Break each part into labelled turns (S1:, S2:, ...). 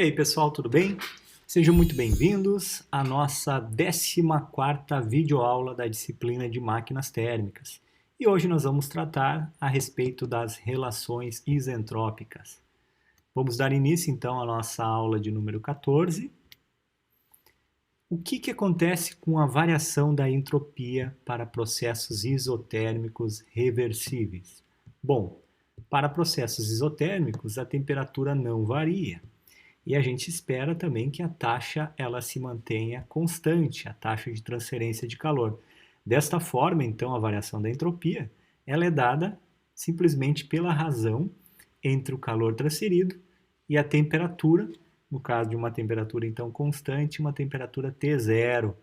S1: aí, pessoal, tudo bem? Sejam muito bem-vindos à nossa 14ª videoaula da disciplina de máquinas térmicas. E hoje nós vamos tratar a respeito das relações isentrópicas. Vamos dar início, então, à nossa aula de número 14. O que acontece com a variação da entropia para processos isotérmicos reversíveis? Bom, para processos isotérmicos, a temperatura não varia. E a gente espera também que a taxa ela se mantenha constante, a taxa de transferência de calor. Desta forma, então, a variação da entropia ela é dada simplesmente pela razão entre o calor transferido e a temperatura, no caso de uma temperatura então constante, uma temperatura T0.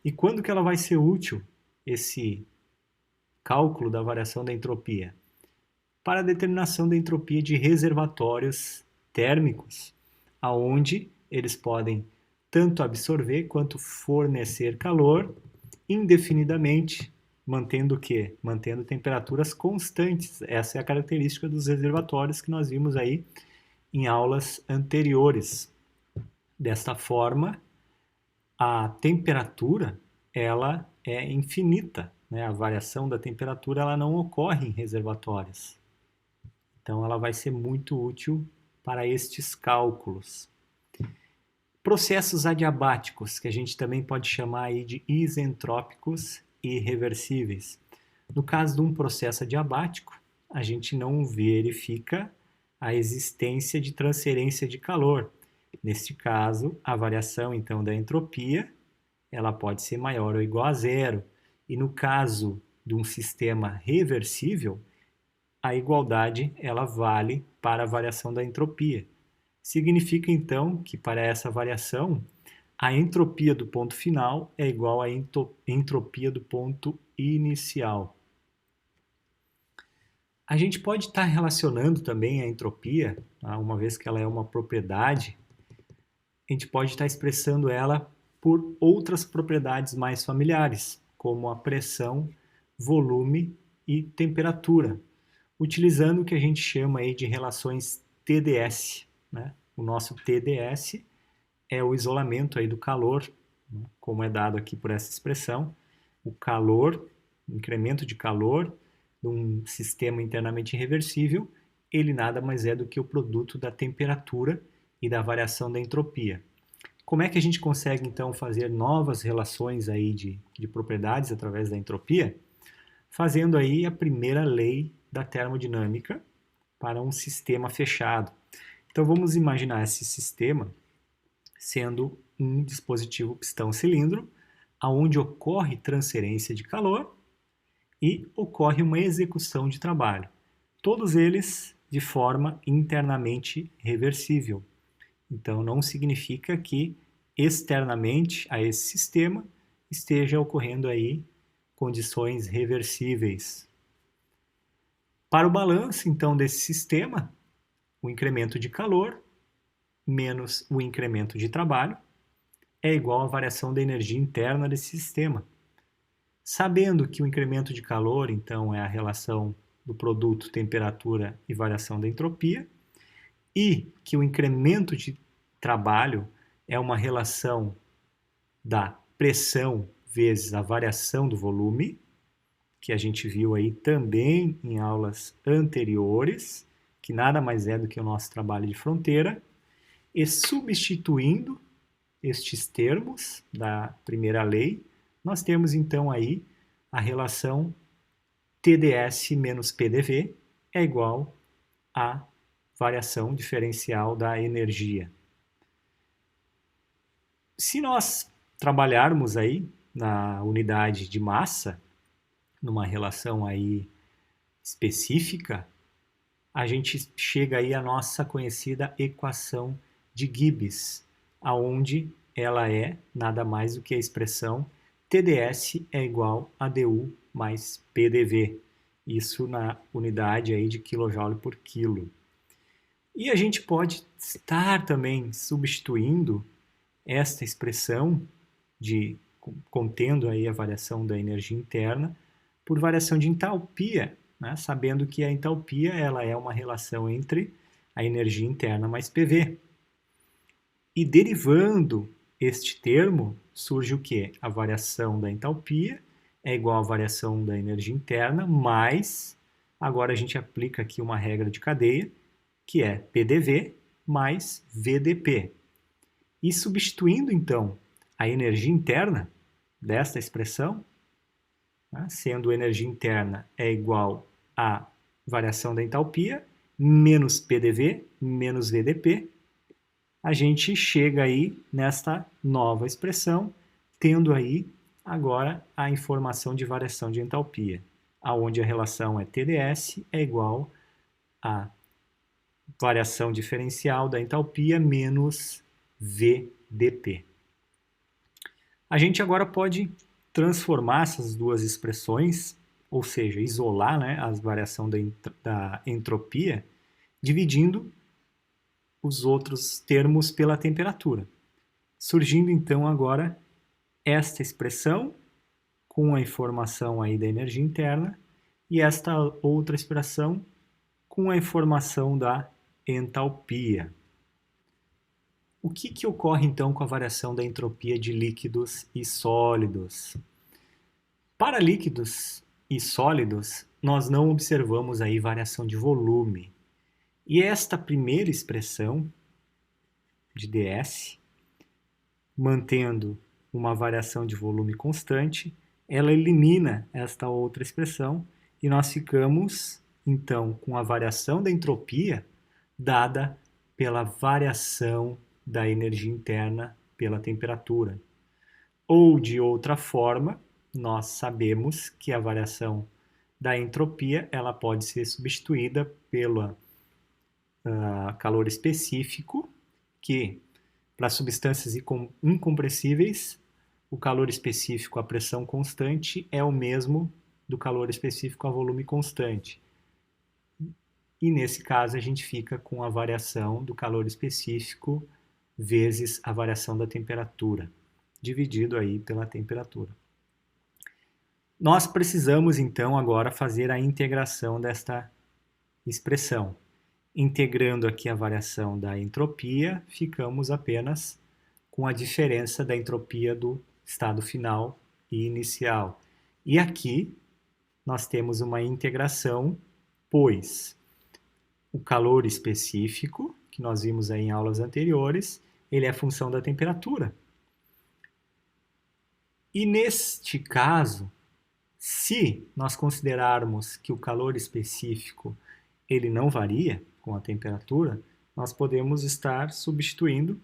S1: E quando que ela vai ser útil, esse cálculo da variação da entropia? Para a determinação da entropia de reservatórios térmicos, aonde eles podem tanto absorver quanto fornecer calor indefinidamente, mantendo o quê? Mantendo temperaturas constantes. Essa é a característica dos reservatórios que nós vimos aí em aulas anteriores. Desta forma, a temperatura ela é infinita, né? A variação da temperatura ela não ocorre em reservatórios. Então, ela vai ser muito útil para estes cálculos. Processos adiabáticos, que a gente também pode chamar aí de isentrópicos e reversíveis. No caso de um processo adiabático, a gente não verifica a existência de transferência de calor. Neste caso, a variação então da entropia, ela pode ser maior ou igual a zero. E no caso de um sistema reversível, a igualdade ela vale para a variação da entropia. Significa então que para essa variação, a entropia do ponto final é igual à entropia do ponto inicial. A gente pode estar relacionando também a entropia, uma vez que ela é uma propriedade, a gente pode estar expressando ela por outras propriedades mais familiares, como a pressão, volume e temperatura, utilizando o que a gente chama aí de relações TDS. Né? O nosso TDS é o isolamento aí do calor, né? Como é dado aqui por essa expressão, o calor, o incremento de calor de um sistema internamente reversível, ele nada mais é do que o produto da temperatura e da variação da entropia. Como é que a gente consegue então fazer novas relações aí de propriedades através da entropia? Fazendo aí a primeira lei da termodinâmica para um sistema fechado. Então vamos imaginar esse sistema sendo um dispositivo pistão-cilindro, onde ocorre transferência de calor e ocorre uma execução de trabalho. Todos eles de forma internamente reversível. Então não significa que externamente a esse sistema esteja ocorrendo aí condições reversíveis. Para o balanço, então, desse sistema, o incremento de calor menos o incremento de trabalho é igual à variação da energia interna desse sistema. Sabendo que o incremento de calor, então, é a relação do produto temperatura e variação da entropia, e que o incremento de trabalho é uma relação da pressão vezes a variação do volume, que a gente viu aí também em aulas anteriores, que nada mais é do que o nosso trabalho de fronteira, e substituindo estes termos da primeira lei, nós temos então aí a relação TDS menos PDV é igual à variação diferencial da energia. Se nós trabalharmos aí na unidade de massa, numa relação aí específica, a gente chega aí à nossa conhecida equação de Gibbs, aonde ela é nada mais do que a expressão TDS é igual a dU mais PDV, isso na unidade aí de kJ por quilo. E a gente pode estar também substituindo esta expressão contendo aí a variação da energia interna por variação de entalpia, né? Sabendo que a entalpia ela é uma relação entre a energia interna mais PV. E derivando este termo, surge o quê? A variação da entalpia é igual à variação da energia interna, mais, agora a gente aplica aqui uma regra de cadeia, que é PDV mais VDP. E substituindo, então, a energia interna desta expressão, né, sendo energia interna é igual à variação da entalpia, menos PDV, menos VDP, a gente chega aí nesta nova expressão, tendo aí agora a informação de variação de entalpia, aonde a relação é TdS é igual a variação diferencial da entalpia menos VDP. A gente agora pode transformar essas duas expressões, ou seja, isolar, né, a variação da entropia, dividindo os outros termos pela temperatura. Surgindo então agora esta expressão com a informação aí da energia interna e esta outra expressão com a informação da entalpia. O que ocorre então com a variação da entropia de líquidos e sólidos? Para líquidos e sólidos, nós não observamos aí variação de volume. E esta primeira expressão de ds, mantendo uma variação de volume constante, ela elimina esta outra expressão e nós ficamos, então, com a variação da entropia dada pela variação da energia interna pela temperatura. Ou, de outra forma, nós sabemos que a variação da entropia ela pode ser substituída pelo calor específico, que para substâncias incompressíveis, o calor específico a pressão constante é o mesmo do calor específico a volume constante. E nesse caso a gente fica com a variação do calor específico vezes a variação da temperatura, dividido aí pela temperatura. Nós precisamos então agora fazer a integração desta expressão. Integrando aqui a variação da entropia, ficamos apenas com a diferença da entropia do estado final e inicial. E aqui nós temos uma integração, pois o calor específico, que nós vimos aí em aulas anteriores, ele é função da temperatura. E neste caso, se nós considerarmos que o calor específico ele não varia com a temperatura, nós podemos estar substituindo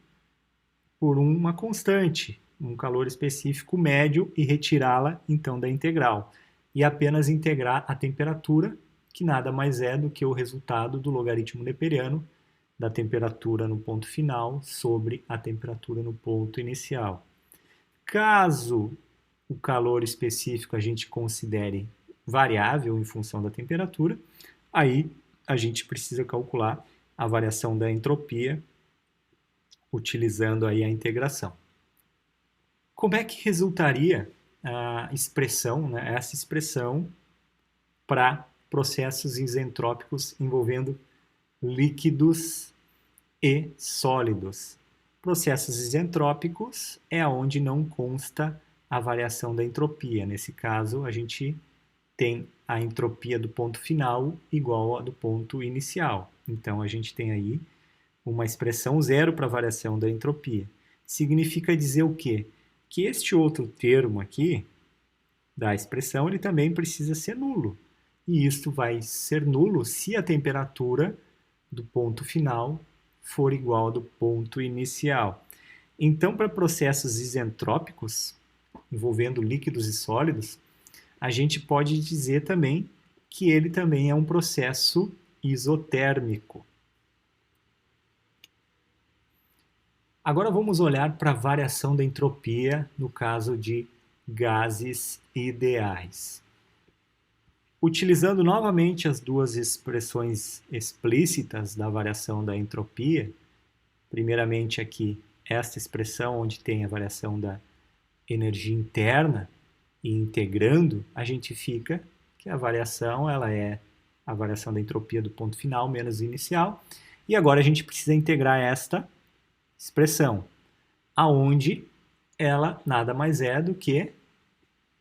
S1: por uma constante, um calor específico médio e retirá-la então da integral. E apenas integrar a temperatura, que nada mais é do que o resultado do logaritmo neperiano da temperatura no ponto final sobre a temperatura no ponto inicial. Caso o calor específico a gente considere variável em função da temperatura, aí a gente precisa calcular a variação da entropia utilizando aí a integração. Como é que resultaria a expressão, né, essa expressão para processos isentrópicos envolvendo líquidos e sólidos? Processos isentrópicos é onde não consta a variação da entropia. Nesse caso, a gente tem a entropia do ponto final igual à do ponto inicial. Então, a gente tem aí uma expressão zero para a variação da entropia. Significa dizer o quê? Que este outro termo aqui da expressão, ele também precisa ser nulo. E isto vai ser nulo se a temperatura do ponto final for igual ao do ponto inicial. Então, para processos isentrópicos, envolvendo líquidos e sólidos, a gente pode dizer também que ele também é um processo isotérmico. Agora vamos olhar para a variação da entropia no caso de gases ideais. Utilizando novamente as duas expressões explícitas da variação da entropia, primeiramente aqui esta expressão onde tem a variação da energia interna, e integrando, a gente fica que a variação ela é a variação da entropia do ponto final menos inicial. E agora a gente precisa integrar esta expressão, aonde ela nada mais é do que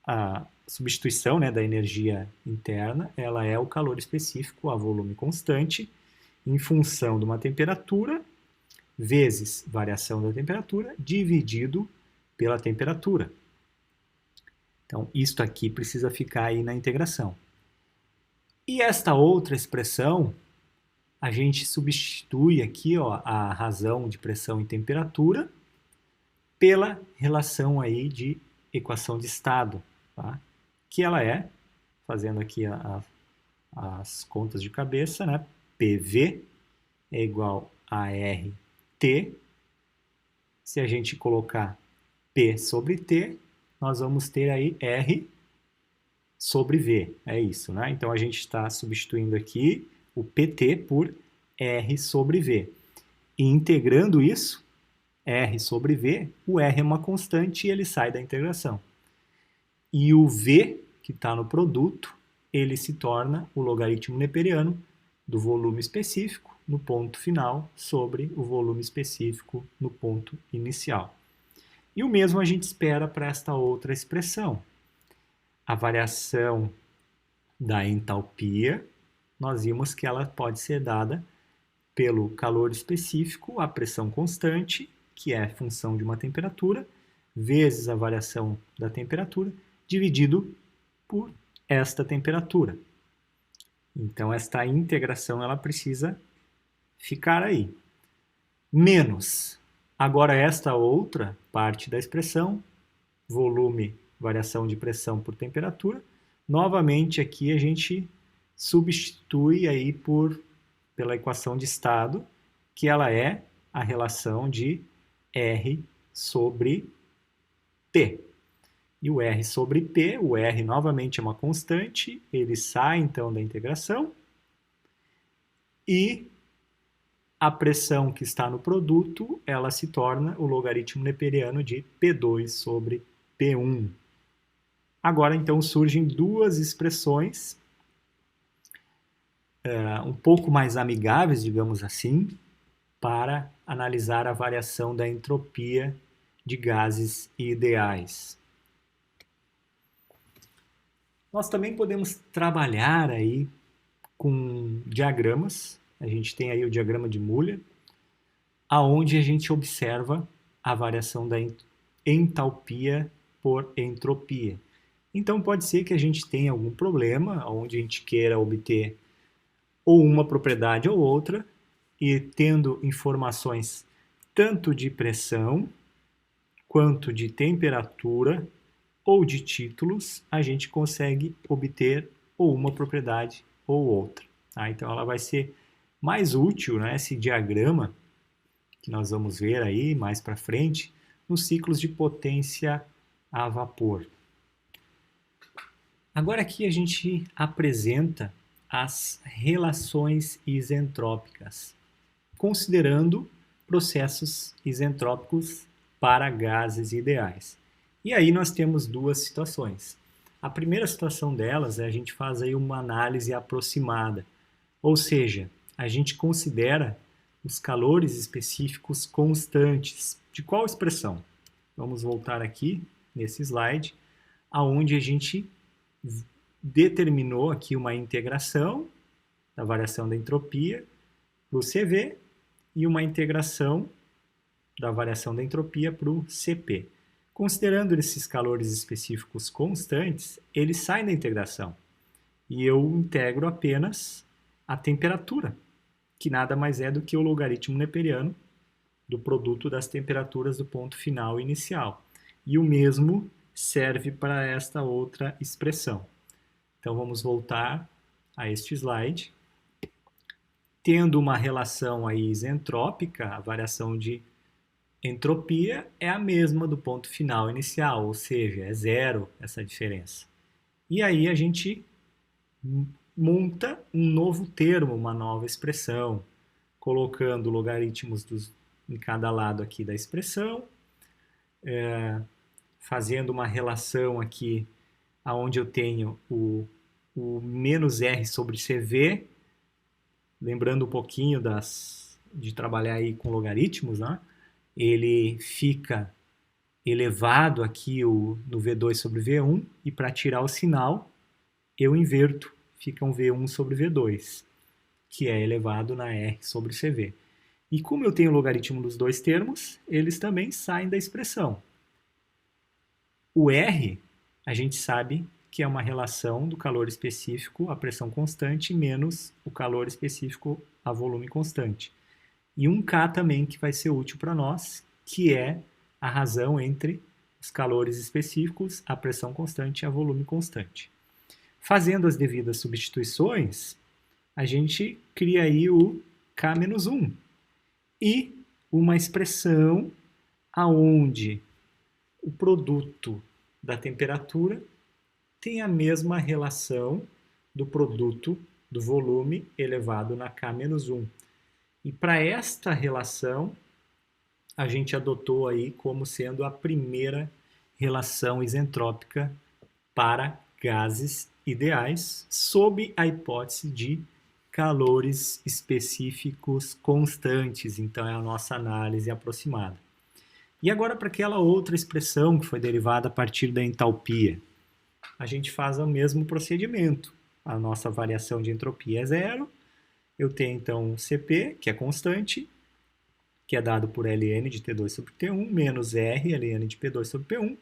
S1: a substituição, né, da energia interna, ela é o calor específico a volume constante em função de uma temperatura vezes variação da temperatura dividido pela temperatura. Então, isto aqui precisa ficar aí na integração. E esta outra expressão, a gente substitui aqui, ó, a razão de pressão e temperatura pela relação aí de equação de estado, tá? Que ela é, fazendo aqui as contas de cabeça, né? PV é igual a RT. Se a gente colocar P sobre T, nós vamos ter aí R sobre V. É isso, né? Então, a gente está substituindo aqui o PT por R sobre V. E integrando isso, R sobre V, o R é uma constante e ele sai da integração. E o V, que está no produto, ele se torna o logaritmo neperiano do volume específico no ponto final sobre o volume específico no ponto inicial. E o mesmo a gente espera para esta outra expressão. A variação da entalpia, nós vimos que ela pode ser dada pelo calor específico, a pressão constante, que é função de uma temperatura, vezes a variação da temperatura, dividido por esta temperatura. Então, esta integração ela precisa ficar aí. Menos. Agora, esta outra parte da expressão, volume, variação de pressão por temperatura, novamente aqui a gente substitui aí pela equação de estado, que ela é a relação de R sobre P. E o R sobre P, o R novamente é uma constante, ele sai então da integração, e a pressão que está no produto, ela se torna o logaritmo neperiano de P2 sobre P1. Agora, então, surgem duas expressões um pouco mais amigáveis, digamos assim, para analisar a variação da entropia de gases ideais. Nós também podemos trabalhar aí com diagramas. A gente tem aí o diagrama de Muller, aonde a gente observa a variação da entalpia por entropia. Então pode ser que a gente tenha algum problema, onde a gente queira obter ou uma propriedade ou outra, e tendo informações tanto de pressão quanto de temperatura ou de títulos, a gente consegue obter ou uma propriedade ou outra. Tá? Então ela vai ser mais útil, né, esse diagrama que nós vamos ver aí mais para frente nos ciclos de potência a vapor. Agora aqui a gente apresenta as relações isentrópicas, considerando processos isentrópicos para gases ideais. E aí nós temos duas situações. A primeira situação delas é a gente faz aí uma análise aproximada, ou seja, a gente considera os calores específicos constantes. De qual expressão? Vamos voltar aqui nesse slide, aonde a gente determinou aqui uma integração da variação da entropia para o CV e uma integração da variação da entropia para o CP. Considerando esses calores específicos constantes, eles saem da integração e eu integro apenas a temperatura, que nada mais é do que o logaritmo neperiano do produto das temperaturas do ponto final e inicial. E o mesmo serve para esta outra expressão. Então vamos voltar a este slide. Tendo uma relação aí isentrópica, a variação de entropia é a mesma do ponto final e inicial, ou seja, é zero essa diferença. E aí a gente monta um novo termo, uma nova expressão, colocando logaritmos em cada lado aqui da expressão, fazendo uma relação aqui onde eu tenho o menos R sobre CV, lembrando um pouquinho de trabalhar aí com logaritmos, né? ele fica elevado aqui no V2 sobre V1, e para tirar o sinal, eu inverto, fica um V1 sobre V2, que é elevado na R sobre CV. E como eu tenho o logaritmo dos dois termos, eles também saem da expressão. O R, a gente sabe que é uma relação do calor específico à pressão constante menos o calor específico a volume constante. E um K também que vai ser útil para nós, que é a razão entre os calores específicos, a pressão constante e a volume constante. Fazendo as devidas substituições, a gente cria aí o K-1 e uma expressão aonde o produto da temperatura tem a mesma relação do produto do volume elevado na K-1. E para esta relação, a gente adotou aí como sendo a primeira relação isentrópica para gases ideais, sob a hipótese de calores específicos constantes. Então, é a nossa análise aproximada. E agora, para aquela outra expressão que foi derivada a partir da entalpia, a gente faz o mesmo procedimento. A nossa variação de entropia é zero. Eu tenho, então, Cp, que é constante, que é dado por Ln de T2 sobre T1, menos R, Ln de P2 sobre P1.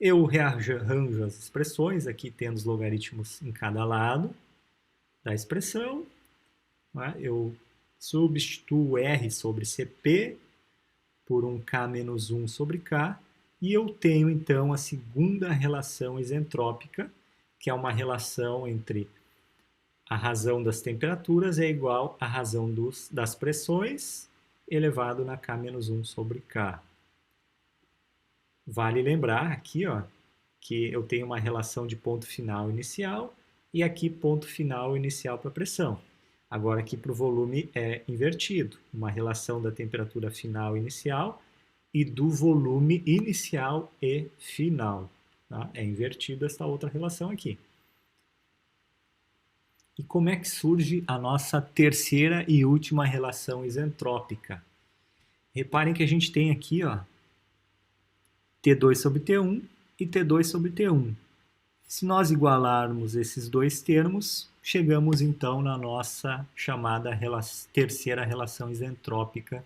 S1: Eu rearranjo as expressões, aqui tendo os logaritmos em cada lado da expressão. Eu substituo R sobre Cp por um K menos 1 sobre K, e eu tenho, então, a segunda relação isentrópica, que é uma relação entre a razão das temperaturas é igual à razão das pressões elevado na K menos 1 sobre K. Vale lembrar aqui, ó, que eu tenho uma relação de ponto final inicial e aqui ponto final inicial para a pressão. Agora aqui para o volume é invertido, uma relação da temperatura final inicial e do volume inicial e final. Tá? É invertida esta outra relação aqui. E como é que surge a nossa terceira e última relação isentrópica? Reparem que a gente tem aqui, ó, T2 sobre T1 e T2 sobre T1. Se nós igualarmos esses dois termos, chegamos então na nossa chamada terceira relação isentrópica,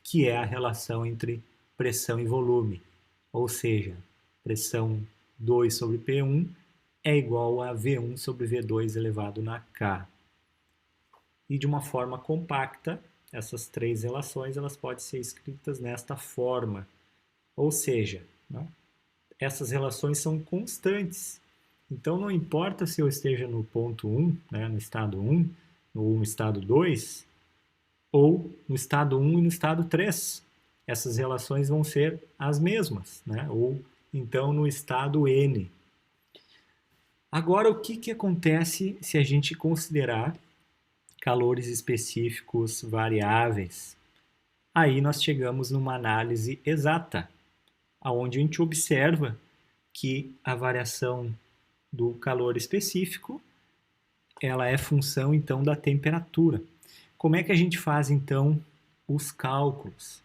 S1: que é a relação entre pressão e volume. Ou seja, pressão 2 sobre P1 é igual a V1 sobre V2 elevado na K. E de uma forma compacta, essas três relações elas podem ser escritas nesta forma. Ou seja, né, essas relações são constantes. Então, não importa se eu esteja no ponto 1, né, no estado 1, ou no estado 2, ou no estado 1 e no estado 3. Essas relações vão ser as mesmas, né? Ou então no estado N. Agora, o que acontece se a gente considerar calores específicos variáveis? Aí nós chegamos numa análise exata, onde a gente observa que a variação do calor específico ela é função, então, da temperatura. Como é que a gente faz, então, os cálculos?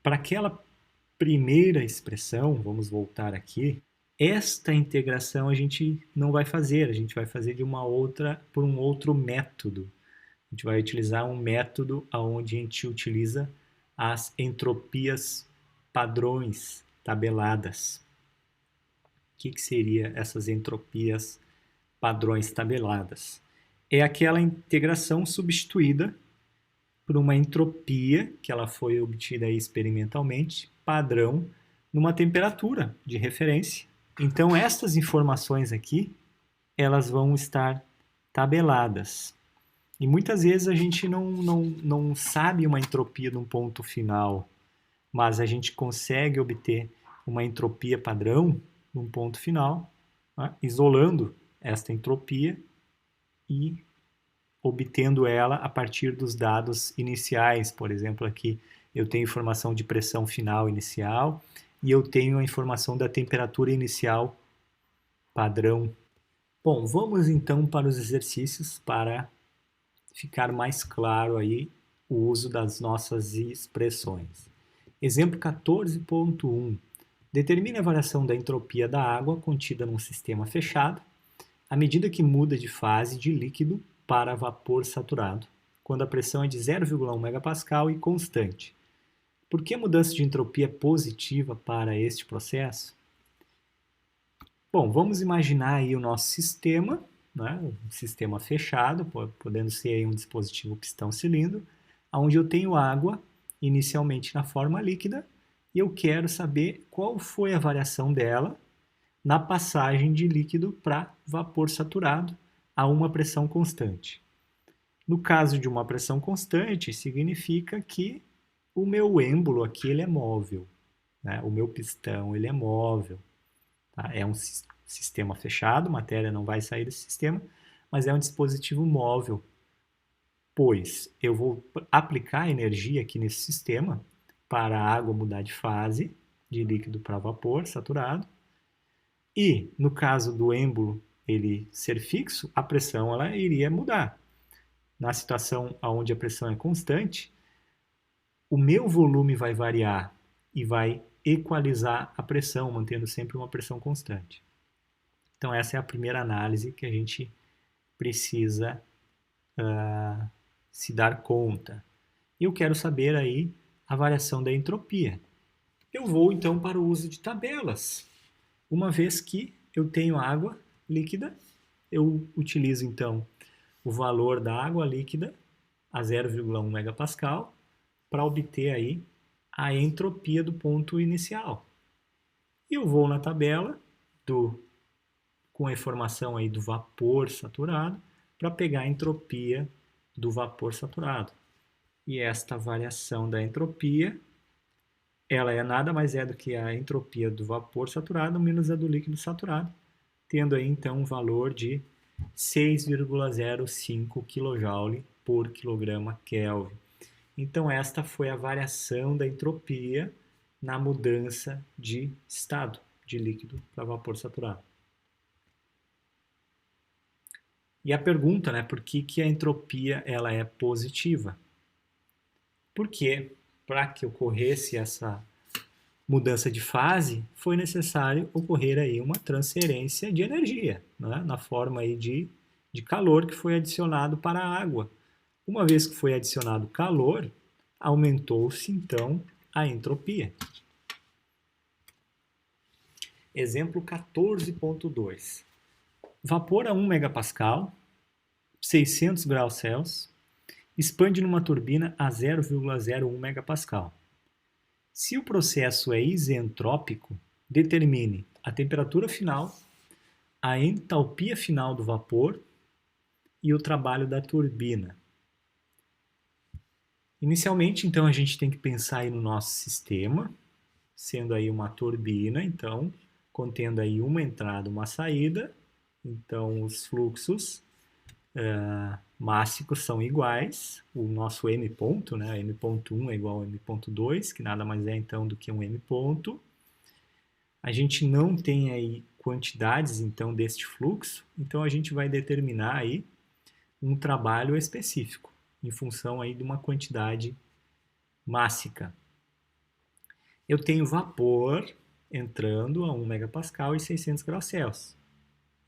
S1: Para aquela primeira expressão, vamos voltar aqui, esta integração a gente não vai fazer, a gente vai fazer por um outro método. A gente vai utilizar um método onde a gente utiliza as entropias padrões tabeladas. O que seria essas entropias padrões tabeladas? É aquela integração substituída por uma entropia que ela foi obtida experimentalmente, padrão, numa temperatura de referência. Então, estas informações aqui, elas vão estar tabeladas. E muitas vezes a gente não sabe uma entropia num ponto final, mas a gente consegue obter uma entropia padrão num ponto final, né, isolando esta entropia e obtendo ela a partir dos dados iniciais. Por exemplo, aqui eu tenho informação de pressão final inicial e eu tenho a informação da temperatura inicial padrão. Bom, vamos então para os exercícios para ficar mais claro aí o uso das nossas expressões. Exemplo 14.1. Determine a variação da entropia da água contida num sistema fechado à medida que muda de fase de líquido para vapor saturado, quando a pressão é de 0,1 MPa e constante. Por que a mudança de entropia é positiva para este processo? Bom, vamos imaginar aí o nosso sistema, né? Um sistema fechado, podendo ser aí um dispositivo pistão-cilindro, onde eu tenho água inicialmente na forma líquida e eu quero saber qual foi a variação dela na passagem de líquido para vapor saturado a uma pressão constante. No caso de uma pressão constante, significa que o meu êmbolo aqui ele é móvel, né? O meu pistão ele é móvel. Tá? É um sistema fechado, matéria não vai sair desse sistema, mas é um dispositivo móvel, pois eu vou aplicar energia aqui nesse sistema para a água mudar de fase, de líquido para vapor saturado, e no caso do êmbolo ele ser fixo, a pressão ela iria mudar. Na situação onde a pressão é constante, o meu volume vai variar e vai equalizar a pressão, mantendo sempre uma pressão constante. Então essa é a primeira análise que a gente precisa se dar conta. Eu quero saber aí a variação da entropia. Eu vou então para o uso de tabelas. Uma vez que eu tenho água líquida, eu utilizo então o valor da água líquida a 0,1 MPa para obter aí a entropia do ponto inicial. E eu vou na tabela com a informação aí do vapor saturado para pegar a entropia do vapor saturado. E esta variação da entropia, ela é nada mais do que a entropia do vapor saturado menos a do líquido saturado, tendo aí então um valor de 6,05 kJ por quilograma Kelvin. Então esta foi a variação da entropia na mudança de estado de líquido para vapor saturado. E a pergunta, né, por que a entropia ela é positiva? Porque para que ocorresse essa mudança de fase, foi necessário ocorrer aí uma transferência de energia, né, na forma aí de calor que foi adicionado para a água. Uma vez que foi adicionado calor, aumentou-se então a entropia. Exemplo 14.2. Vapor a 1 MPa, 600 graus Celsius, expande numa turbina a 0,01 MPa. Se o processo é isentrópico, determine a temperatura final, a entalpia final do vapor e o trabalho da turbina. Inicialmente, então, a gente tem que pensar aí no nosso sistema, sendo aí uma turbina, então, contendo aí uma entrada, uma saída. Então, os fluxos mássicos são iguais. O nosso M ponto, né, M.1 é igual a M.2, que nada mais é então do que um M ponto. A gente não tem aí quantidades, então, deste fluxo, então a gente vai determinar aí um trabalho específico, em função aí de uma quantidade mássica. Eu tenho vapor entrando a 1 MPa e 600 graus Celsius.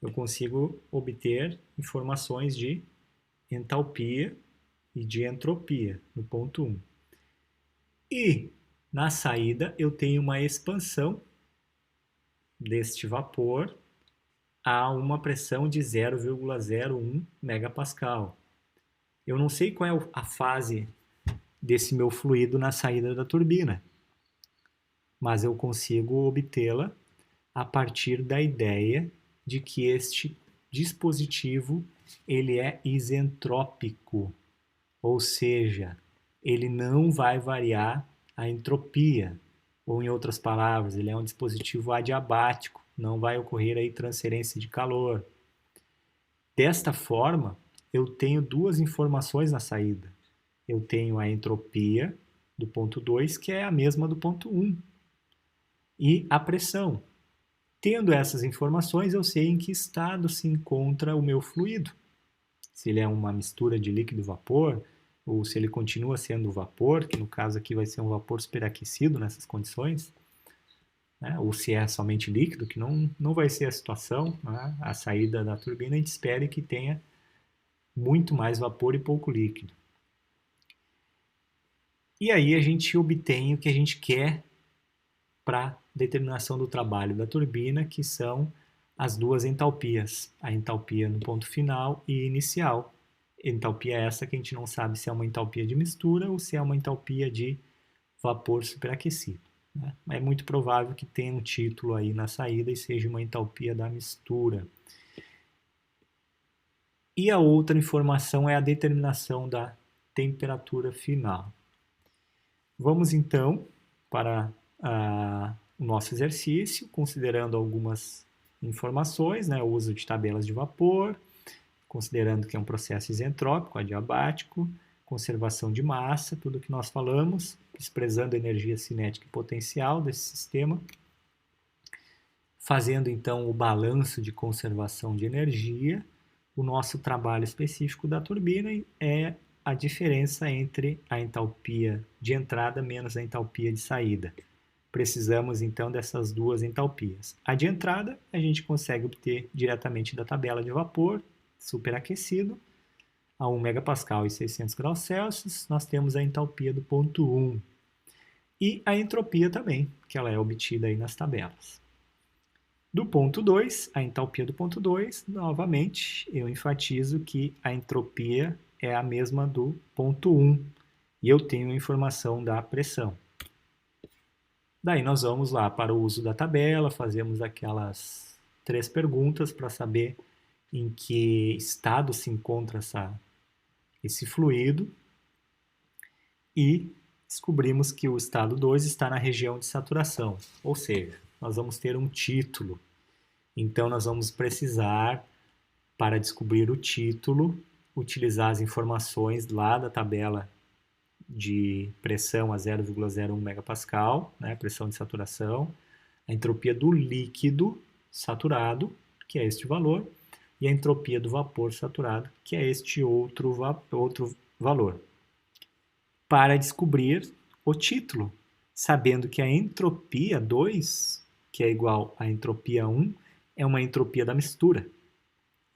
S1: Eu consigo obter informações de entalpia e de entropia no ponto 1. E na saída eu tenho uma expansão deste vapor a uma pressão de 0,01 MPa. Eu não sei qual é a fase desse meu fluido na saída da turbina, mas eu consigo obtê-la a partir da ideia de que este dispositivo ele é isentrópico, ou seja, ele não vai variar a entropia, ou em outras palavras, ele é um dispositivo adiabático, não vai ocorrer aí transferência de calor. Desta forma, eu tenho duas informações na saída. Eu tenho a entropia do ponto 2, que é a mesma do ponto 1, e a pressão. Tendo essas informações, eu sei em que estado se encontra o meu fluido. Se ele é uma mistura de líquido e vapor, ou se ele continua sendo vapor, que no caso aqui vai ser um vapor superaquecido nessas condições, né? Ou se é somente líquido, que não vai ser a situação, né? A saída da turbina a gente espera que tenha muito mais vapor e pouco líquido. E aí a gente obtém o que a gente quer para determinação do trabalho da turbina, que são as duas entalpias, a entalpia no ponto final e inicial. Entalpia essa que a gente não sabe se é uma entalpia de mistura ou se é uma entalpia de vapor superaquecido, né? É muito provável que tenha um título aí na saída e seja uma entalpia da mistura. E a outra informação é a determinação da temperatura final. Vamos então para o nosso exercício, considerando algumas informações, né? O uso de tabelas de vapor, considerando que é um processo isentrópico, adiabático, conservação de massa, tudo que nós falamos, expressando a energia cinética e potencial desse sistema, fazendo então o balanço de conservação de energia. O nosso trabalho específico da turbina é a diferença entre a entalpia de entrada menos a entalpia de saída. Precisamos então dessas duas entalpias. A de entrada a gente consegue obter diretamente da tabela de vapor superaquecido a 1 megapascal e 600 graus Celsius. Nós temos a entalpia do ponto 1 e a entropia também, que ela é obtida aí nas tabelas. Do ponto 2, a entalpia do ponto 2, novamente, eu enfatizo que a entropia é a mesma do ponto 1 e eu tenho a informação da pressão. Daí nós vamos lá para o uso da tabela, fazemos aquelas 3 perguntas para saber em que estado se encontra esse fluido e descobrimos que o estado 2 está na região de saturação, ou seja, nós vamos ter um título. Então nós vamos precisar, para descobrir o título, utilizar as informações lá da tabela de pressão a 0,01 megapascal, né, pressão de saturação, a entropia do líquido saturado, que é este valor, e a entropia do vapor saturado, que é este outro valor, para descobrir o título, sabendo que a entropia 2, que é igual à entropia 1, é uma entropia da mistura.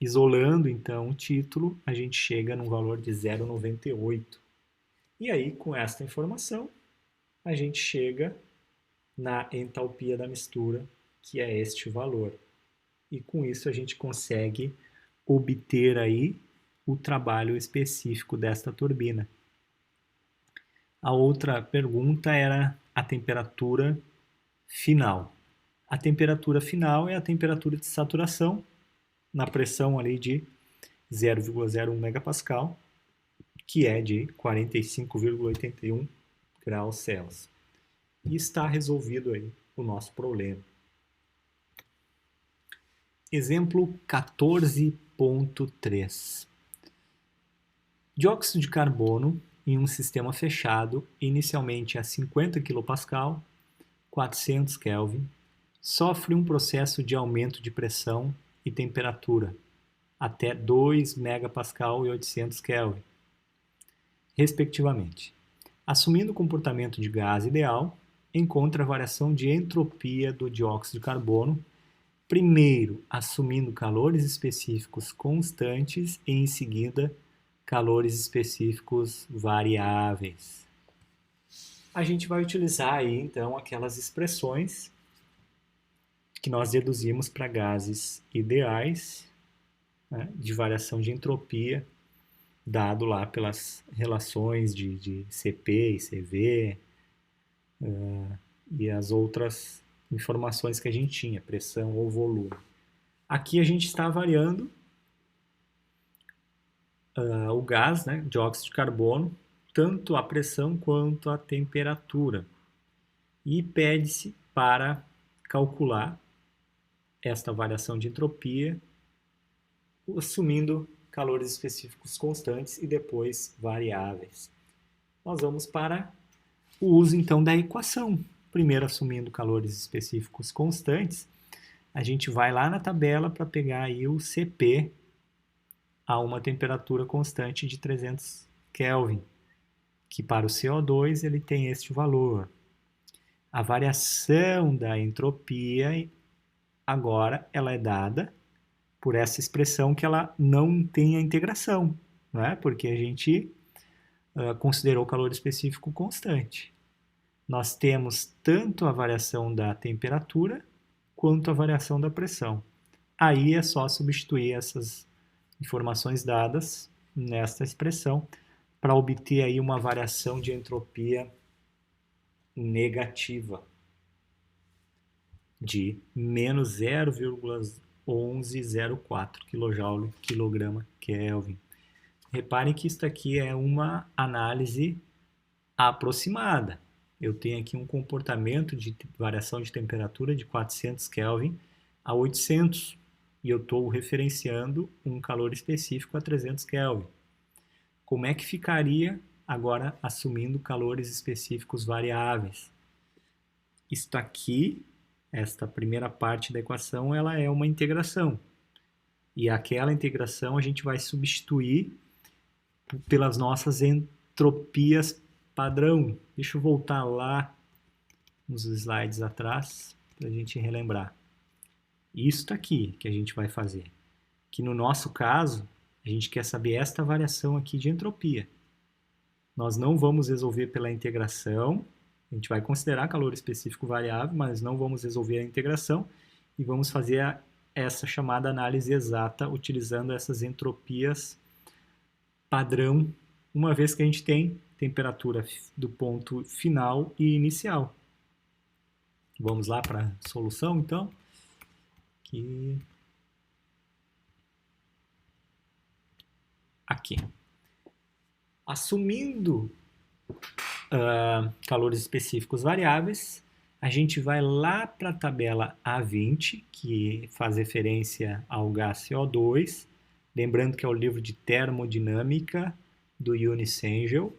S1: Isolando, então, o título, a gente chega num valor de 0,98. E aí, com esta informação, a gente chega na entalpia da mistura, que é este valor. E com isso a gente consegue obter aí o trabalho específico desta turbina. A outra pergunta era a temperatura final. A temperatura final é a temperatura de saturação na pressão ali de 0,01 megapascal, que é de 45,81 graus Celsius. E está resolvido aí o nosso problema. Exemplo 14.3. Dióxido de carbono em um sistema fechado, inicialmente a 50 kPa, 400 Kelvin, sofre um processo de aumento de pressão e temperatura até 2 megapascal e 800 Kelvin, respectivamente. Assumindo o comportamento de gás ideal, encontra a variação de entropia do dióxido de carbono, primeiro assumindo calores específicos constantes e em seguida calores específicos variáveis. A gente vai utilizar aí então aquelas expressões que nós deduzimos para gases ideais, né, de variação de entropia, dado lá pelas relações de CP e CV, e as outras informações que a gente tinha, pressão ou volume. Aqui a gente está variando o gás, né, dióxido de carbono, tanto a pressão quanto a temperatura. E pede-se para calcular esta variação de entropia, assumindo calores específicos constantes e depois variáveis. Nós vamos para o uso então da equação. Primeiro assumindo calores específicos constantes, a gente vai lá na tabela para pegar aí o CP a uma temperatura constante de 300 Kelvin. que para o CO2 ele tem este valor. A variação da entropia, agora, ela é dada por essa expressão que ela não tem a integração, não é? Porque a gente considerou o calor específico constante. Nós temos tanto a variação da temperatura quanto a variação da pressão. Aí é só substituir essas informações dadas nesta expressão para obter aí uma variação de entropia negativa de menos 0,1104 kJ quilograma Kelvin. Reparem que isso aqui é uma análise aproximada. Eu tenho aqui um comportamento de variação de temperatura de 400 Kelvin a 800 e eu estou referenciando um calor específico a 300 Kelvin. Como é que ficaria agora assumindo calores específicos variáveis? Isto aqui, esta primeira parte da equação, ela é uma integração. E aquela integração a gente vai substituir pelas nossas entropias padrão. Deixa eu voltar lá nos slides atrás para a gente relembrar. Isto aqui que a gente vai fazer. Que no nosso caso, a gente quer saber esta variação aqui de entropia. Nós não vamos resolver pela integração, a gente vai considerar calor específico variável, mas não vamos resolver a integração e vamos fazer essa chamada análise exata utilizando essas entropias padrão, uma vez que a gente tem temperatura do ponto final e inicial. Vamos lá para a solução, então. Aqui. Assumindo calores específicos variáveis, a gente vai lá para a tabela A20, que faz referência ao gás CO2, lembrando que é o livro de termodinâmica do Eunice Engel,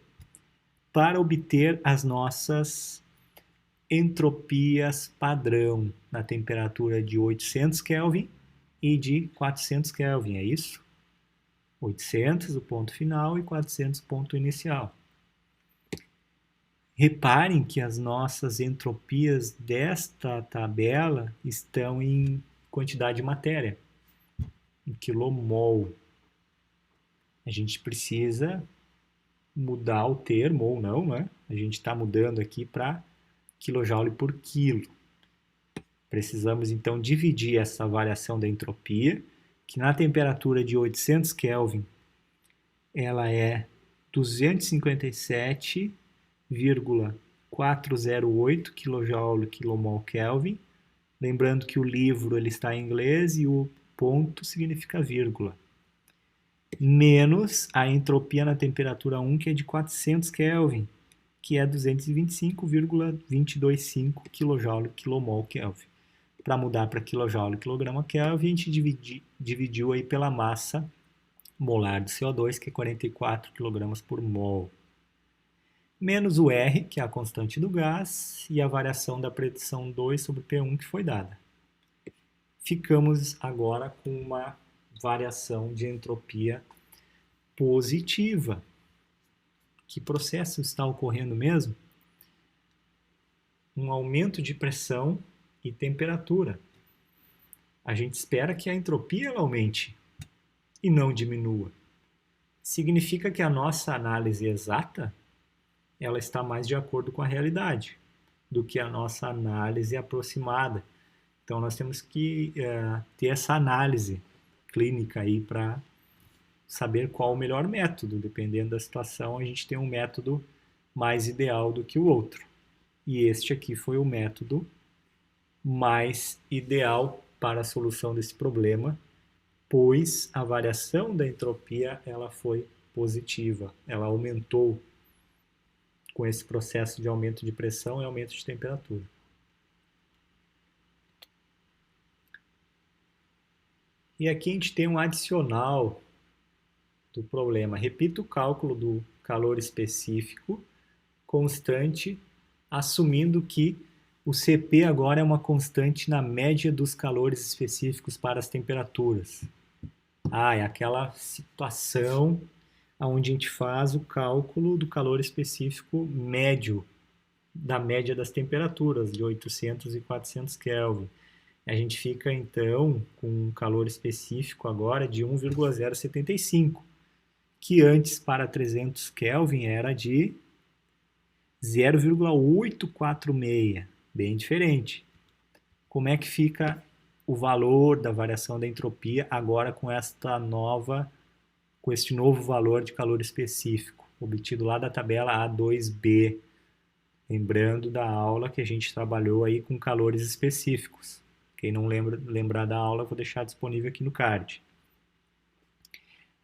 S1: para obter as nossas entropias padrão na temperatura de 800 Kelvin e de 400 Kelvin, é isso? 800 o ponto final e 400 o ponto inicial. Reparem que as nossas entropias desta tabela estão em quantidade de matéria, em quilomol. A gente precisa mudar o termo ou não, né? A gente está mudando aqui para quilojoule por quilo. Precisamos então dividir essa variação da entropia, que na temperatura de 800 Kelvin ela é 257,408 kJ quilomol Kelvin. Lembrando que o livro ele está em inglês e o ponto significa vírgula. Menos a entropia na temperatura 1, que é de 400 Kelvin, que é 225,225 kJ quilomol Kelvin. Para mudar para kJ quilograma Kelvin, a gente dividiu aí pela massa molar do CO2, que é 44 kg por mol. Menos o R, que é a constante do gás, e a variação da pressão 2 sobre P1 que foi dada. Ficamos agora com uma variação de entropia positiva. Que processo está ocorrendo mesmo? Um aumento de pressão e temperatura. A gente espera que a entropia ela aumente e não diminua. Significa que a nossa análise exata ela está mais de acordo com a realidade do que a nossa análise aproximada. Então nós temos que ter essa análise clínica aí para saber qual o melhor método. Dependendo da situação, a gente tem um método mais ideal do que o outro. E este aqui foi o método mais ideal para a solução desse problema, pois a variação da entropia ela foi positiva, ela aumentou com esse processo de aumento de pressão e aumento de temperatura. E aqui a gente tem um adicional do problema. Repita o cálculo do calor específico constante, assumindo que o Cp agora é uma constante na média dos calores específicos para as temperaturas. É aquela situação onde a gente faz o cálculo do calor específico médio, da média das temperaturas, de 800 e 400 Kelvin. A gente fica, então, com um calor específico agora de 1,075, que antes, para 300 Kelvin, era de 0,846, bem diferente. Como é que fica o valor da variação da entropia agora com este novo valor de calor específico, obtido lá da tabela A2B? Lembrando da aula que a gente trabalhou aí com calores específicos. Quem não lembrar da aula, eu vou deixar disponível aqui no card.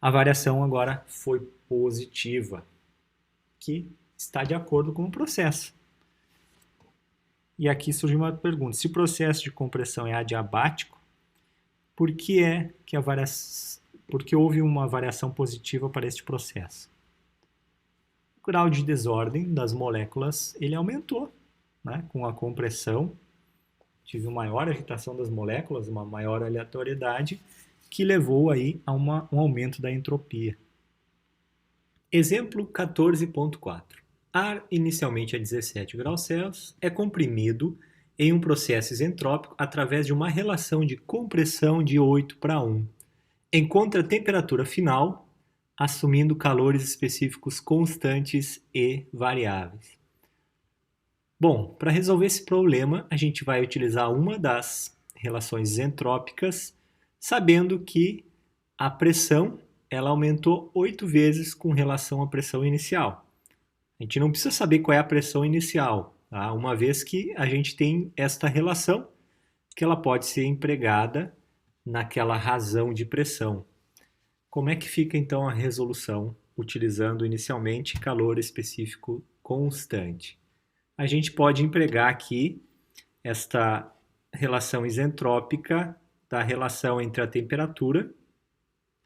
S1: A variação agora foi positiva, que está de acordo com o processo. E aqui surge uma pergunta: se o processo de compressão é adiabático, por que houve uma variação positiva para este processo? O grau de desordem das moléculas ele aumentou, né? Com a compressão. Tive uma maior agitação das moléculas, uma maior aleatoriedade, que levou aí a um aumento da entropia. Exemplo 14.4. Ar inicialmente a 17 graus Celsius é comprimido em um processo isentrópico através de uma relação de compressão de 8:1. Encontra a temperatura final, assumindo calores específicos constantes e variáveis. Bom, para resolver esse problema, a gente vai utilizar uma das relações isentrópicas, sabendo que a pressão ela aumentou 8 vezes com relação à pressão inicial. A gente não precisa saber qual é a pressão inicial, tá? Uma vez que a gente tem esta relação, que ela pode ser empregada naquela razão de pressão. Como é que fica então a resolução utilizando inicialmente calor específico constante? A gente pode empregar aqui esta relação isentrópica da relação entre a temperatura,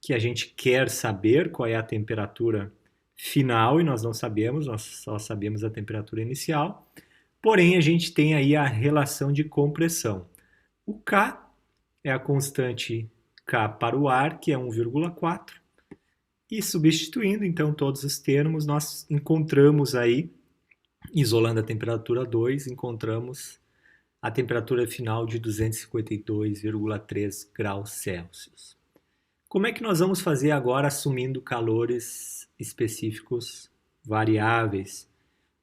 S1: que a gente quer saber qual é a temperatura final e nós não sabemos, nós só sabemos a temperatura inicial. Porém, a gente tem aí a relação de compressão. O K é a constante K para o ar, que é 1,4. E substituindo, então, todos os termos, nós encontramos aí, isolando a temperatura 2, encontramos a temperatura final de 252,3 graus Celsius. Como é que nós vamos fazer agora assumindo calores específicos variáveis?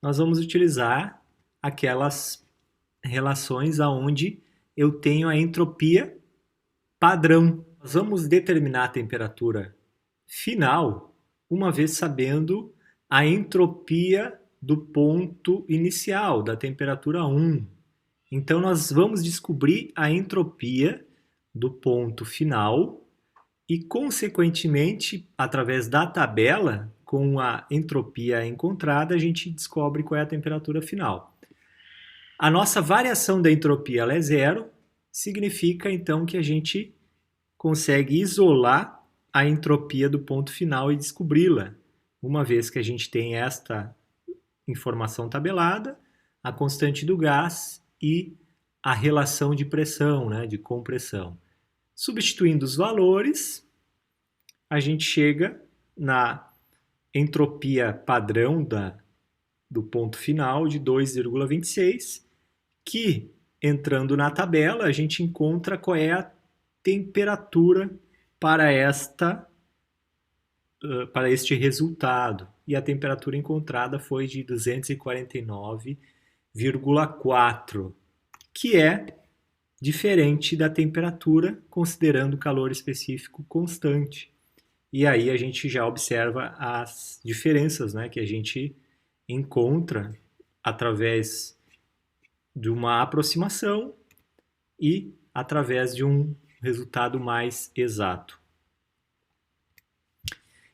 S1: Nós vamos utilizar aquelas relações aonde eu tenho a entropia padrão. Nós vamos determinar a temperatura final uma vez sabendo a entropia do ponto inicial, da temperatura 1. Então, nós vamos descobrir a entropia do ponto final e, consequentemente, através da tabela, com a entropia encontrada, a gente descobre qual é a temperatura final. A nossa variação da entropia ela é zero, significa, então, que a gente consegue isolar a entropia do ponto final e descobri-la. Uma vez que a gente tem esta informação tabelada, a constante do gás e a relação de pressão, né, de compressão. Substituindo os valores, a gente chega na entropia padrão do ponto final de 2,26, que, entrando na tabela, a gente encontra qual é a temperatura para este resultado. E a temperatura encontrada foi de 249,4, que é diferente da temperatura, considerando o calor específico constante. E aí a gente já observa as diferenças, né, que a gente encontra através de uma aproximação e através de um resultado mais exato.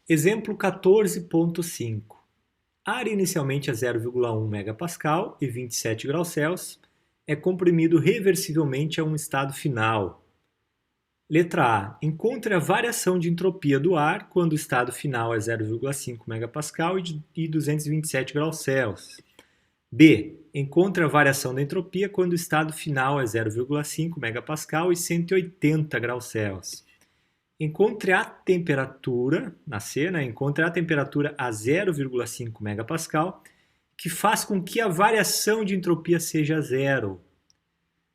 S1: Exemplo 14.5. Ar inicialmente a 0,1 megapascal e 27 graus Celsius é comprimido reversivelmente a um estado final. Letra A. Encontre a variação de entropia do ar quando o estado final é 0,5 megapascal e 227 graus Celsius. B. Encontre a variação da entropia quando o estado final é 0,5 megapascal e 180 graus Celsius. Encontre a temperatura, na C, né? Encontre a temperatura a 0,5 megapascal, que faz com que a variação de entropia seja zero.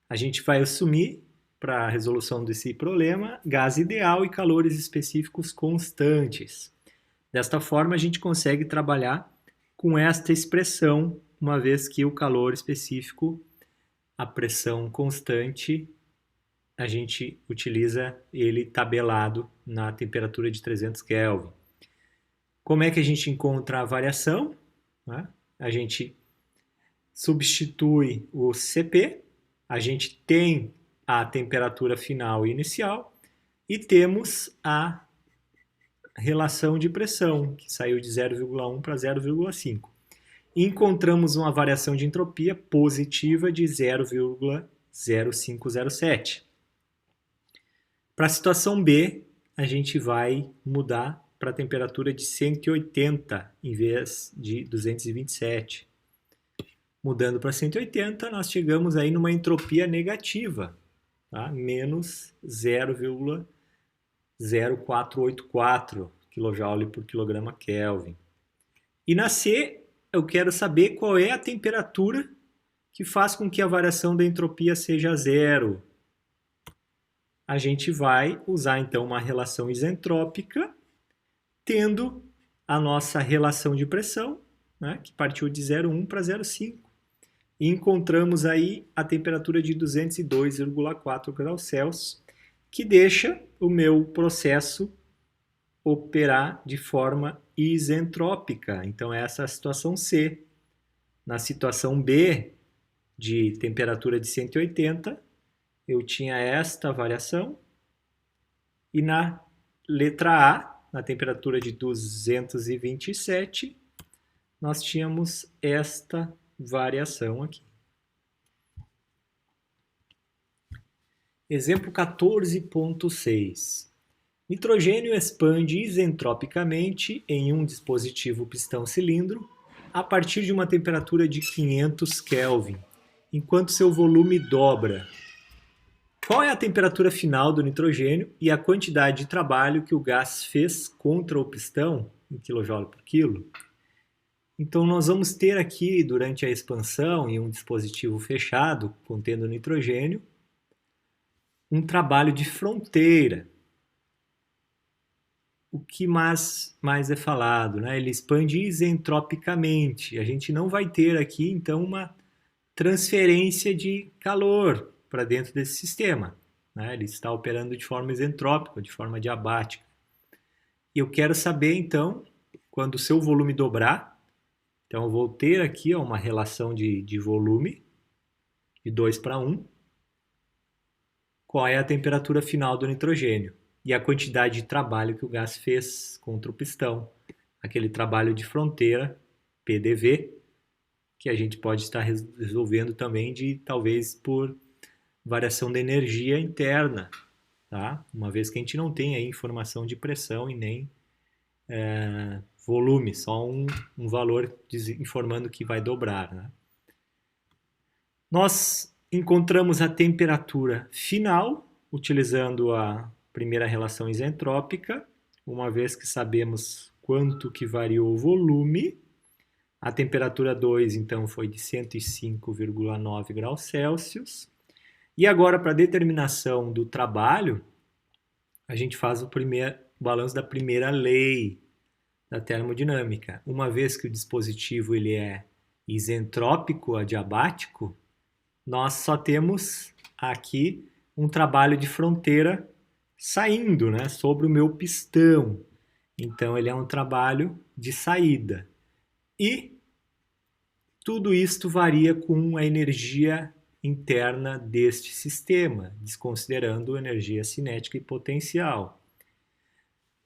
S1: A gente vai assumir, para a resolução desse problema, gás ideal e calores específicos constantes. Desta forma, a gente consegue trabalhar com esta expressão, uma vez que o calor específico, a pressão constante, a gente utiliza ele tabelado na temperatura de 300 Kelvin. Como é que a gente encontra a variação? Né? A gente substitui o Cp, a gente tem a temperatura final e inicial e temos a relação de pressão, que saiu de 0,1 para 0,5. Encontramos uma variação de entropia positiva de 0,0507. Para a situação B, a gente vai mudar para a temperatura de 180 em vez de 227. Mudando para 180, nós chegamos aí numa entropia negativa, tá? Menos 0,0484 kJ por quilograma Kelvin. E na C, eu quero saber qual é a temperatura que faz com que a variação da entropia seja zero. A gente vai usar então uma relação isentrópica, tendo a nossa relação de pressão, né, que partiu de 0,1 para 0,5. E encontramos aí a temperatura de 202,4 graus Celsius, que deixa o meu processo operar de forma isentrópica. Então essa é a situação C. Na situação B, de temperatura de 180, eu tinha esta variação, e na letra A, na temperatura de 227, nós tínhamos esta variação aqui. Exemplo 14.6. Nitrogênio expande isentropicamente em um dispositivo pistão-cilindro a partir de uma temperatura de 500 Kelvin, enquanto seu volume dobra. Qual é a temperatura final do nitrogênio e a quantidade de trabalho que o gás fez contra o pistão em kJ por quilo? Então nós vamos ter aqui, durante a expansão em um dispositivo fechado contendo nitrogênio, um trabalho de fronteira. O que mais é falado, né? Ele expande isentropicamente. A gente não vai ter aqui, então, uma transferência de calor para dentro desse sistema, né? Ele está operando de forma isentrópica, de forma diabática. E eu quero saber, então, quando o seu volume dobrar, então eu vou ter aqui uma relação de volume de 2 para 1, qual é a temperatura final do nitrogênio e a quantidade de trabalho que o gás fez contra o pistão, aquele trabalho de fronteira, PDV, que a gente pode estar resolvendo também talvez por variação da energia interna, tá? Uma vez que a gente não tem aí informação de pressão e nem volume, só um valor informando que vai dobrar, né? Nós encontramos a temperatura final utilizando a primeira relação isentrópica, uma vez que sabemos quanto que variou o volume. A temperatura 2, então, foi de 105,9 graus Celsius. E agora, para a determinação do trabalho, a gente faz o balanço da primeira lei da termodinâmica. Uma vez que o dispositivo ele é isentrópico adiabático, nós só temos aqui um trabalho de fronteira saindo, né, sobre o meu pistão. Então, ele é um trabalho de saída. E tudo isto varia com a energia interna deste sistema, desconsiderando energia cinética e potencial.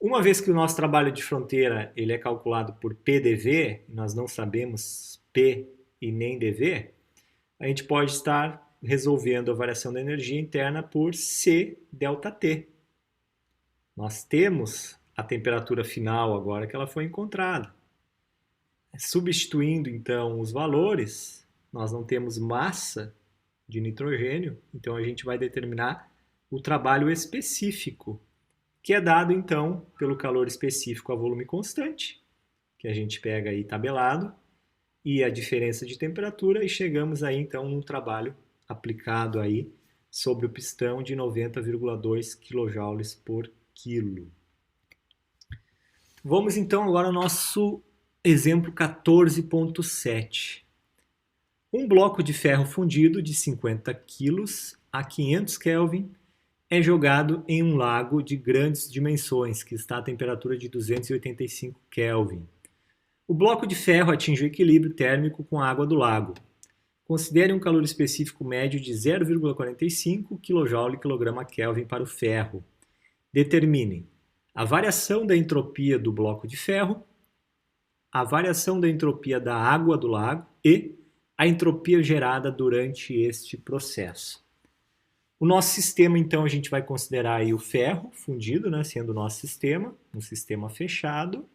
S1: Uma vez que o nosso trabalho de fronteira ele é calculado por PDV, nós não sabemos P e nem dV, a gente pode estar resolvendo a variação da energia interna por C ΔT. Nós temos a temperatura final agora que ela foi encontrada. Substituindo então os valores, nós não temos massa de nitrogênio, então a gente vai determinar o trabalho específico, que é dado então pelo calor específico a volume constante, que a gente pega aí tabelado, e a diferença de temperatura, e chegamos aí então num trabalho aplicado aí sobre o pistão de 90,2 kJ por quilo. Vamos então agora ao nosso exemplo 14.7. Um bloco de ferro fundido de 50 kg a 500 Kelvin é jogado em um lago de grandes dimensões, que está a temperatura de 285 Kelvin. O bloco de ferro atinge o equilíbrio térmico com a água do lago. Considere um calor específico médio de 0,45 kJ/kg para o ferro. Determine a variação da entropia do bloco de ferro, a variação da entropia da água do lago e a entropia gerada durante este processo. O nosso sistema, então, a gente vai considerar aí o ferro fundido, né, sendo o nosso sistema, um sistema fechado.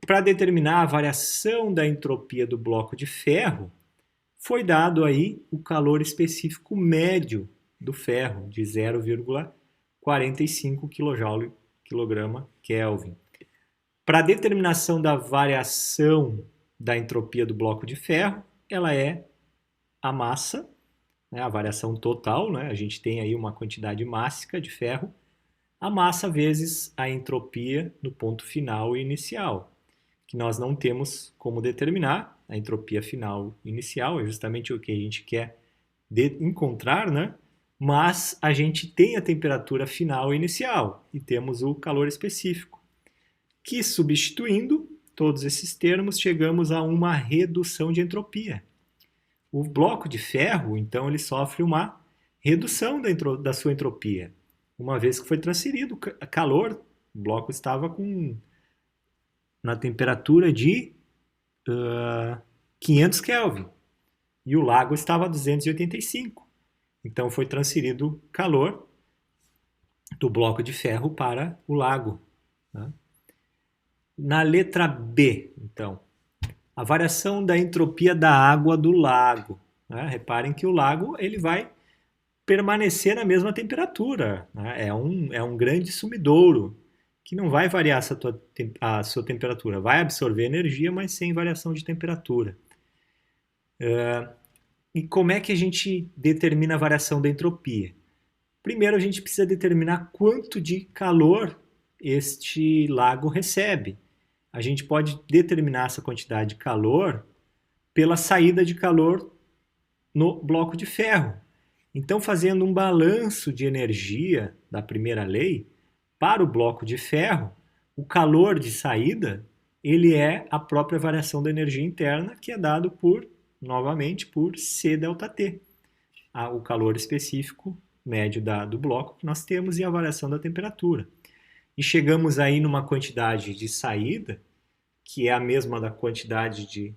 S1: Para determinar a variação da entropia do bloco de ferro, foi dado aí o calor específico médio do ferro, de 0,45 kJ/Kelvin. Para a determinação da variação da entropia do bloco de ferro, ela é a massa, né, a variação total, né, a gente tem aí uma quantidade mássica de ferro, a massa vezes a entropia no ponto final e inicial, que nós não temos como determinar. A entropia final e inicial é justamente o que a gente quer encontrar, né? Mas a gente tem a temperatura final e inicial e temos o calor específico, que substituindo todos esses termos, chegamos a uma redução de entropia. O bloco de ferro, então, ele sofre uma redução da sua entropia. Uma vez que foi transferido calor, o bloco estava na temperatura de 500 Kelvin e o lago estava a 285. Então foi transferido calor do bloco de ferro para o lago, né? Na letra B, então, a variação da entropia da água do lago, né? Reparem que o lago ele vai permanecer na mesma temperatura, né? É um grande sumidouro que não vai variar a sua temperatura, vai absorver energia, mas sem variação de temperatura. E como é que a gente determina a variação da entropia? Primeiro a gente precisa determinar quanto de calor este lago recebe. A gente pode determinar essa quantidade de calor pela saída de calor no bloco de ferro. Então, fazendo um balanço de energia da primeira lei para o bloco de ferro, o calor de saída ele é a própria variação da energia interna, que é dado novamente por C ΔT, o calor específico médio do bloco que nós temos e a variação da temperatura. E chegamos aí numa quantidade de saída, que é a mesma da quantidade de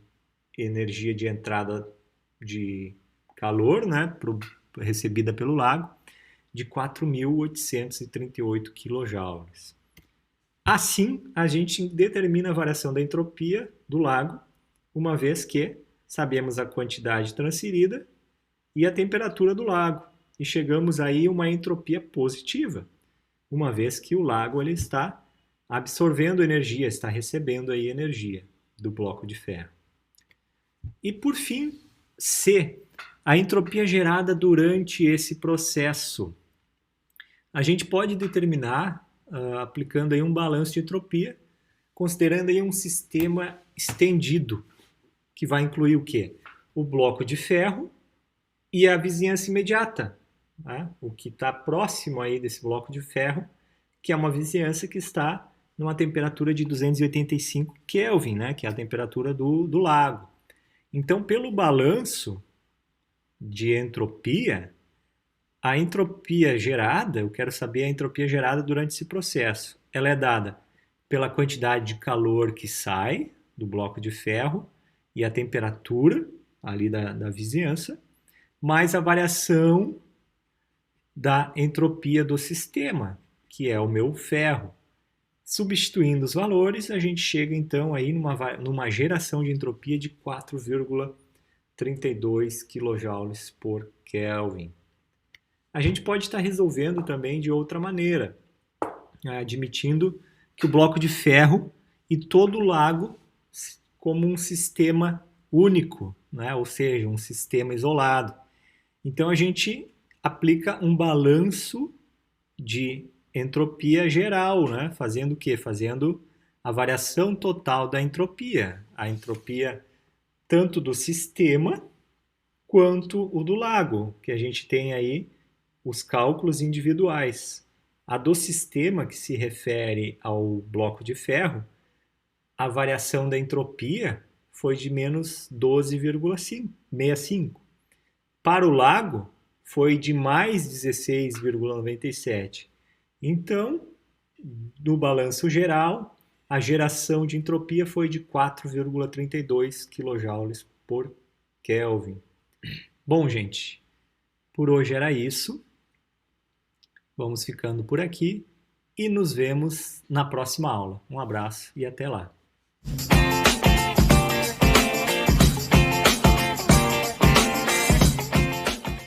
S1: energia de entrada de calor, né, recebida pelo lago, de 4.838 kJ. Assim, a gente determina a variação da entropia do lago, uma vez que sabemos a quantidade transferida e a temperatura do lago. E chegamos aí a uma entropia positiva, uma vez que o lago ele está absorvendo energia, está recebendo aí energia do bloco de ferro. E por fim, C, a entropia gerada durante esse processo. A gente pode determinar, aplicando aí um balanço de entropia, considerando aí um sistema estendido, que vai incluir o quê? O bloco de ferro e a vizinhança imediata, né? O que está próximo aí desse bloco de ferro, que é uma vizinhança que está numa temperatura de 285 Kelvin, né? Que é a temperatura do lago. Então, pelo balanço de entropia, a entropia gerada, eu quero saber a entropia gerada durante esse processo. Ela é dada pela quantidade de calor que sai do bloco de ferro e a temperatura ali da vizinhança, mais a variação da entropia do sistema, que é o meu ferro. Substituindo os valores, a gente chega então aí numa geração de entropia de 4,32 kJ por Kelvin. A gente pode estar resolvendo também de outra maneira. admitindo que o bloco de ferro e todo o lago como um sistema único, né? Ou seja, um sistema isolado. Então a gente aplica um balanço de entropia geral, né? Fazendo o quê? Fazendo a variação total da entropia. A entropia tanto do sistema quanto o do lago, que a gente tem aí os cálculos individuais. A do sistema, que se refere ao bloco de ferro, a variação da entropia foi de menos 12,65. Para o lago, foi de mais 16,97. Então, no balanço geral, a geração de entropia foi de 4,32 kJ por Kelvin. Bom, gente, por hoje era isso. Vamos ficando por aqui e nos vemos na próxima aula. Um abraço e até lá.